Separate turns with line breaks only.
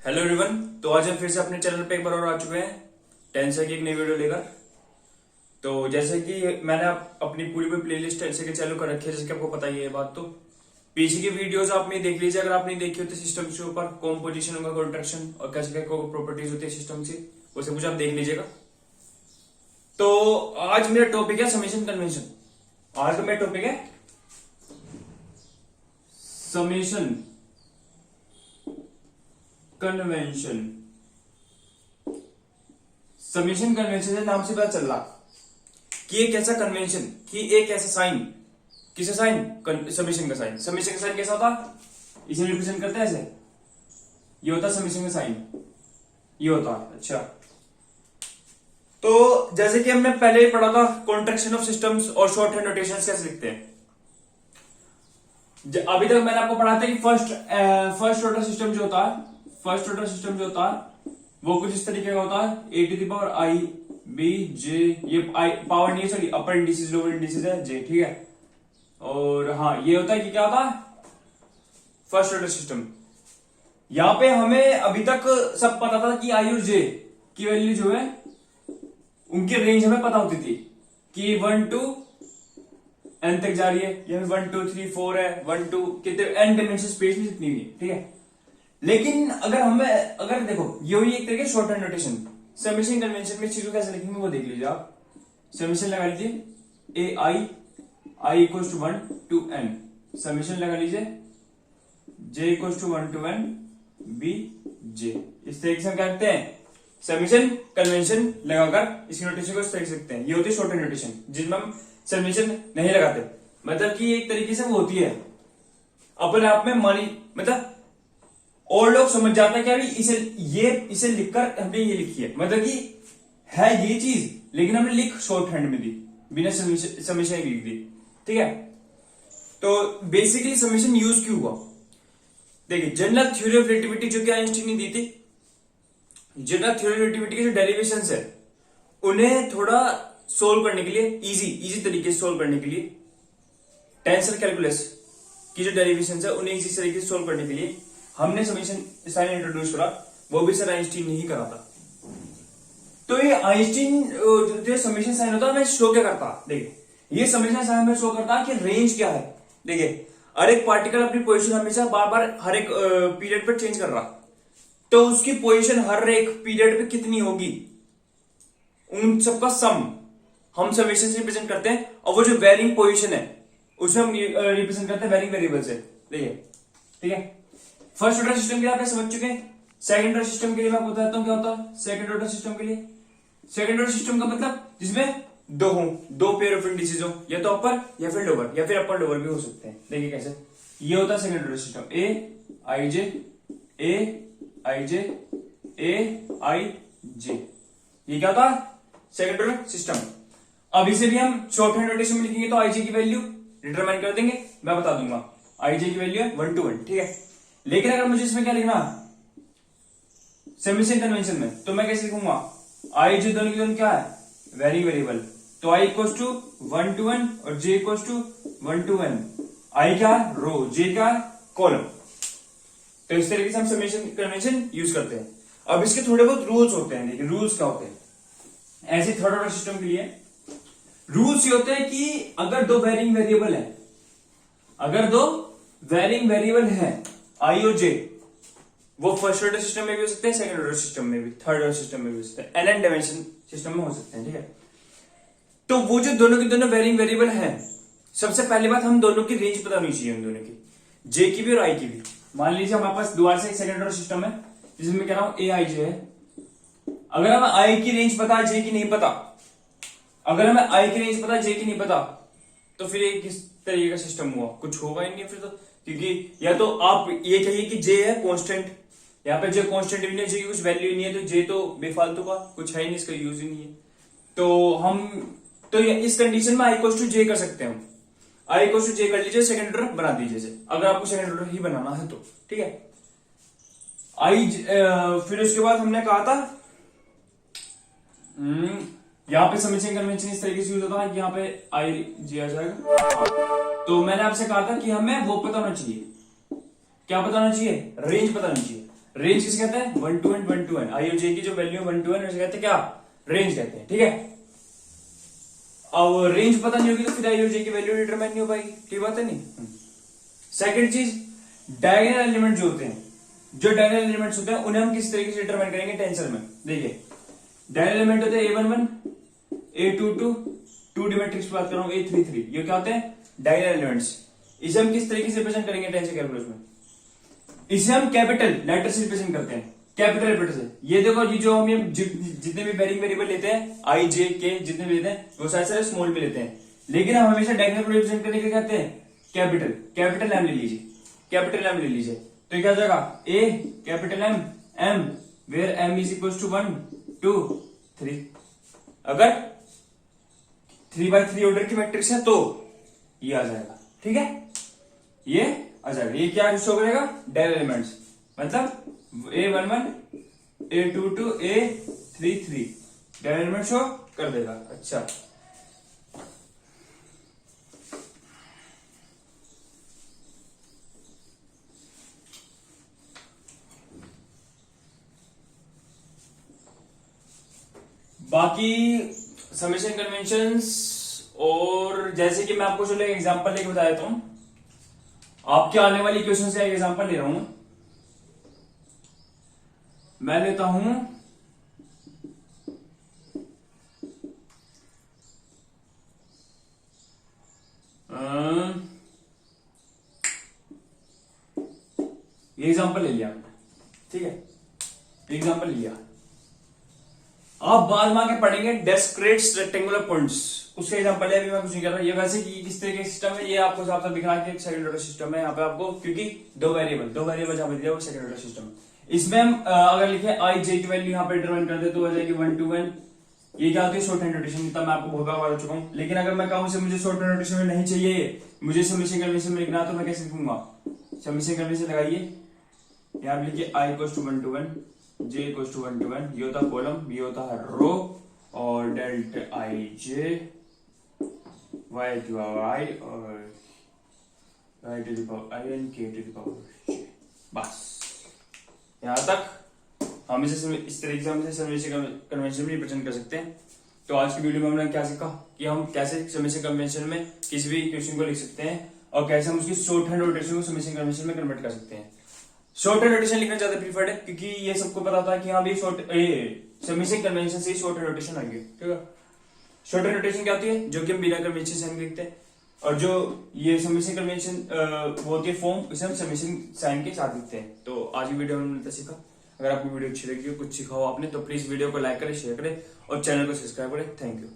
Hello everyone. तो आज हम फिर से अपने चैनल पे एक बार और आ चुके हैं टेंसर की एक नई वीडियो लेकर। तो जैसे कि मैंने अपनी पूरी प्लेलिस्ट टेंसर के चालू कर रखी है, जैसे कि आपको पता ही है बात। तो पीछे की वीडियोस आपने देख लीजिए अगर आपने देखी होती सिस्टम के ऊपर, कॉम्पोजिशन होगा, कॉन्ट्रैक्शन और कैसे क्या प्रॉपर्टीज होती है सिस्टम की, वो सब कुछ आप देख लीजिएगा। तो आज मेरा टॉपिक है समेशन कन्वेंशन। आज का मेरा टॉपिक है समेशन कन्वेंशन। समेशन कन्वेंशन के नाम से पता चल रहा कि एक ऐसा कन्वेंशन, कि एक ऐसा साइन, किसे साइन, समेशन का साइन। समेशन का साइन कैसा होता, इसे रिप्रेजेंट करते हैं ऐसे, ये होता है समेशन का साइन, ये होता है। अच्छा, तो जैसे कि हमने पहले ही पढ़ा था कॉन्ट्रैक्शन ऑफ सिस्टम्स और शॉर्ट हैंड नोटेशंस कैसे लिखते हैं। अभी तक मैंने आपको पढ़ा था कि फर्स्ट ऑर्डर सिस्टम जो होता है, फर्स्ट ऑर्डर सिस्टम जो होता है वो कुछ इस तरीके का होता है, a to the power i b j, ये आई पावर नहीं है, sorry upper indices lower indices है जे, ठीक है। और हाँ, ये होता है कि क्या होता है फर्स्ट ऑर्डर सिस्टम। यहां पे हमें अभी तक सब पता था कि आई और जे की वैल्यू जो है उनकी रेंज हमें पता होती थी कि 1 to n तक जा रही है, यह 1 2 3 4 है, 1 2 कितने n डायमेंशन स्पेस में जितनी भी है, ठीक है। लेकिन अगर देखो ये हुई एक तरीके short hand notation. Summation convention में चीजों कैसे लिखेंगे वो देख लीजिए आप। समेशन लगा लीजिए a i equal to 1 to n, summation लगा लीजिए j equal to 1 to n b j। इस तरीके से हम क्या करते हैं, समेशन कन्वेंशन लगाकर इसकी नोटेशन को इस तरीके से लिखते हैं। ये होती है शॉर्ट हैंड नोटेशन जिसमें हम समेशन नहीं लगाते, मतलब कि एक तरीके से वो होती है अपने आप में मानी, मतलब और लोग समझ जाते हैं कि अभी इसे लिखकर हमने ये लिखी है, मतलब कि है ये चीज लेकिन हमने लिख शॉर्ट हैंड में दी, बिना समेशन ही लिख दी, ठीक है। तो बेसिकली समेशन यूज क्यों हुआ, देखिए जनरल थ्योरी ऑफ रिलेटिविटी जो कि आइंस्टीन ने दी थी, जनरल थ्योरी ऑफ रिलेटिविटी के जो डेरिवेशंस है उन्हें थोड़ा सोल्व करने के लिए, इजी तरीके से सोल्व करने के लिए, टेंसर कैलकुलस की जो डेरिवेशंस है उन्हें इजी तरीके से सोल्व करने के लिए हमने समेशन साइन इंट्रोड्यूस करा। वो भी सर आइंस्टीन ने ही करा था। तो ये आइंस्टीन जो समेशन साइन होता है हमें शो क्या करता, देखिए ये समेशन साइन हमें शो करता है कि रेंज क्या है। देखिए हर एक पार्टिकल अपनी पोजीशन हमेशा बार बार हर एक पीरियड पर चेंज कर रहा, तो उसकी पोजीशन हर एक पीरियड पे कितनी होगी, उन सबका सम हम समेशन से रिप्रेजेंट करते हैं। और वो जो वेरिंग पोजीशन है उसे हम रिप्रेजेंट करते हैं वेरिंग वेरिएबल से। देखिए ठीक है, फर्स्ट ऑर्डर सिस्टम के लिए आपने समझ चुके हैं। सेकंड ऑर्डर सिस्टम के लिए मैं बताता हूं क्या होता है। सेकंड ऑर्डर सिस्टम के लिए, सेकंड ऑर्डर सिस्टम का मतलब जिसमें दो पेयर ऑफ इंडिसेस हो, या तो अपर या फिर लोअर, या फिर अपर लोअर भी हो सकते हैं। देखिए कैसे, ये होता है सेकंड ऑर्डर सिस्टम, ए आई जे ए आई जे, ये क्या होता है सेकंड ऑर्डर सिस्टम। अब इसे भी हम शॉर्ट हैंड नोटेशन में लिखेंगे तो आई जे की वैल्यू डिटरमाइन कर देंगे, मैं बता दूंगा आई जे की वैल्यू है 1 to 1, ठीक है। लेकिन अगर मुझे इसमें क्या लिखना समेशन कन्वेंशन में, तो मैं कैसे लिखूंगा, आई जे दोनों की दोनों क्या है वेरिंग वेरिएबल, तो आई इक्वल टू 1 to 1 और जे इक्वल टू 1 to 1। आई क्या है रो, जे क्या है कॉलम। तो इस तरीके से हम समेशन कन्वेंशन यूज करते हैं। अब इसके थोड़े बहुत रूल्स होते हैं। देखिए रूल्स क्या होते हैं ऐसे थर्ड ऑर्डर सिस्टम के लिए। रूल्स ये होते हैं कि अगर दो वेरिंग वेरिएबल है, अगर दो वेरिंग वेरिएबल है आई और जे, वो फर्स्ट ऑर्डर सिस्टम में भी हो सकते हैं, सेकंड ऑर्डर सिस्टम में भी, थर्ड ऑर्डर सिस्टम में भी हो सकते हैं, एन डायमेंशन सिस्टम में हो सकते हैं, ठीक है। तो वो जो दोनों की दोनों वेरिंग वेरिएबल हैं, सबसे पहली बात हम दोनों की रेंज पता होनी चाहिए, उन दोनों की, जे की भी और आई की भी। मान लीजिए हमारे पास दोबारा से एक सेकंड ऑर्डर सिस्टम है जिसमें कह रहा हूं ए आई जे है। अगर हमें आई की रेंज पता है, जे की नहीं पता, अगर हमें आई की रेंज पता है, जे की नहीं पता, तो फिर ये किस तरीके का सिस्टम हुआ, कुछ होगा ही नहीं फिर तो। क्योंकि या तो आप ये कहिए कि जे है कांस्टेंट, यहाँ पे जे कांस्टेंट भी नहीं, जे की कुछ वैल्यू ही नहीं है, तो जे तो बेफालतू का कुछ है ही नहीं, इसका यूज ही नहीं है। तो हम तो इस कंडीशन में आई इक्वल टू जे कर सकते हैं हम, आई इक्वल टू जे कर लीजिए, सेकंड ऑर्डर बना दीजिए अगर आपको सेकंड ऑर्डर ही बनाना है तो, ठीक है। आई फिर उसके बाद हमने कहा था यहाँ पे समेशन कन्वेंशन इस तरीके से यूज होता है कि यहाँ पे आई जे आ जाएगा। तो मैंने आपसे कहा था कि हमें वो पता होना चाहिए, क्या पता होना चाहिए, रेंज पता होनी चाहिए। रेंज किसे कहते हैं? 1 to n 1 to n। आई और जे की जो वैल्यू 1 to n उसे कहते हैं क्या? रेंज कहते हैं। ठीक है, अब रेंज पता नहीं होगी तो फिर आई और जे की वैल्यू डिटरमाइन नहीं हो पाएगी। ठीक बात है नहीं? सेकंड चीज, डायगोनल एलिमेंट जो होते हैं, जो डायगोनल एलिमेंट्स होते हैं उन्हें हम किस तरीके से डिटरमाइन करेंगे टेंसर में। देखिए डायगोनल एलिमेंट होते हैं A11, A22, 2D मैट्रिक्स की बात कर रहा हूं, A33, ये क्या होते हैं? Diagonal elements. इसे हम किस तरीके से रिप्रेजेंट करेंगे टेंसर कैलकुलस में? इसे हम कैपिटल लेटर से रिप्रेजेंट करते हैं, कैपिटल लेटर से। ये देखो, ये जो हम जितने भी वेरिंग वेरिएबल लेते हैं, आई जे के जितने भी लेते हैं, वो सारे सारे स्मॉल में लेते हैं, लेकिन हम हमेशा डायगोनल को रिप्रेजेंट करने के लिए कहते हैं कैपिटल। कैपिटल एम ले लीजिए, कैपिटल एम ले लीजिए, तो क्या हो जाएगा? A capital M, M where M is equal to 1 2 3। अगर 3x3 ऑर्डर की मैट्रिक्स है तो ये आ जाएगा। ठीक है, ये आ जाएगा। ये क्या शो करेगा? डायगोनल एलिमेंट्स, मतलब A11, A22, A33 diagonal element show कर देगा। अच्छा, बाकी समेशन कन्वेंशंस, और जैसे कि मैं आपको चलो एक एग्जांपल लेके बता देता हूं, आपके आने वाली क्वेश्चन से एक एग्जांपल ले रहा हूं। मैं लेता हूं ये एग्जांपल ले लिया मैंने। ठीक है, एग्जांपल लिया। आप बाद में आके पढ़ेंगे डिस्क्रीट रेक्टेंगुलर पॉइंट्स, उसका एग्जांपल है, अभी मैं कुछ नहीं कर रहा। ये वैसे किस तरह के सिस्टम है, ये आपको साफ साफ दिखा के एक सेकंड ऑर्डर सिस्टम है यहाँ पे आपको, क्योंकि दो वेरिएबल जहां पे दिया वो सेकंड ऑर्डर सिस्टम। इसमें हम अगर लिखे आई जे की वैल्यू यहाँ पे डिटरमाइन कर दे तो हो जाएगी 1 to n। ये क्या होती है? Short hand notation. इतना मैं आपको बहुत बार बता चुका हूँ। लेकिन अगर मैं कहूँ से मुझे शॉर्ट हैंड नोटेशन में नहीं चाहिए, मुझे समेशन कन्वेंशन में लिखना, तो मैं कैसे लिखूंगा? समेशन कन्वेंशन लगाइए, यहाँ पे लिखिए i equals to 1 to n, j equals to 1 to n। ये होता है कॉलम, ये होता है रो, और delta i j y to i और y to the power i and k to the power j। बस यहां तक हम इसे इस तरीके से हम इसे समेशन कन्वेंशन में रिप्रेजेंट कर सकते हैं। तो आज की वीडियो में हमने क्या सीखा कि हम कैसे समेशन कन्वेंशन में किसी भी क्वेश्चन को लिख सकते हैं, और कैसे हम उसकी शॉर्ट हैंड नोटेशन को समेशन कन्वेंशन में कन्वर्ट कर सकते हैं। शॉर्ट हैंड नोटेशन लिखना ज्यादा प्रीफर्ड है, क्योंकि ये सबको पता होता है कि हाँ भी समेशन कन्वेंशन से शॉर्ट हैंड नोटेशन आएगी। ठीक है, शॉर्ट हैंड नोटेशन क्या होती है? जो कि हम बिना कन्वेंशन साइन लिखते हैं, और जो ये समेशन कन्वेंशन वो होती है फॉर्म, इसे हम समेशन साइन के साथ लिखते हैं। तो आज की वीडियो में हमने सीखा। अगर आपको वीडियो अच्छी लगी हो, कुछ सीखा हो आपने, तो प्लीज वीडियो को लाइक करें, शेयर करें और चैनल को सब्सक्राइब करें। Thank you.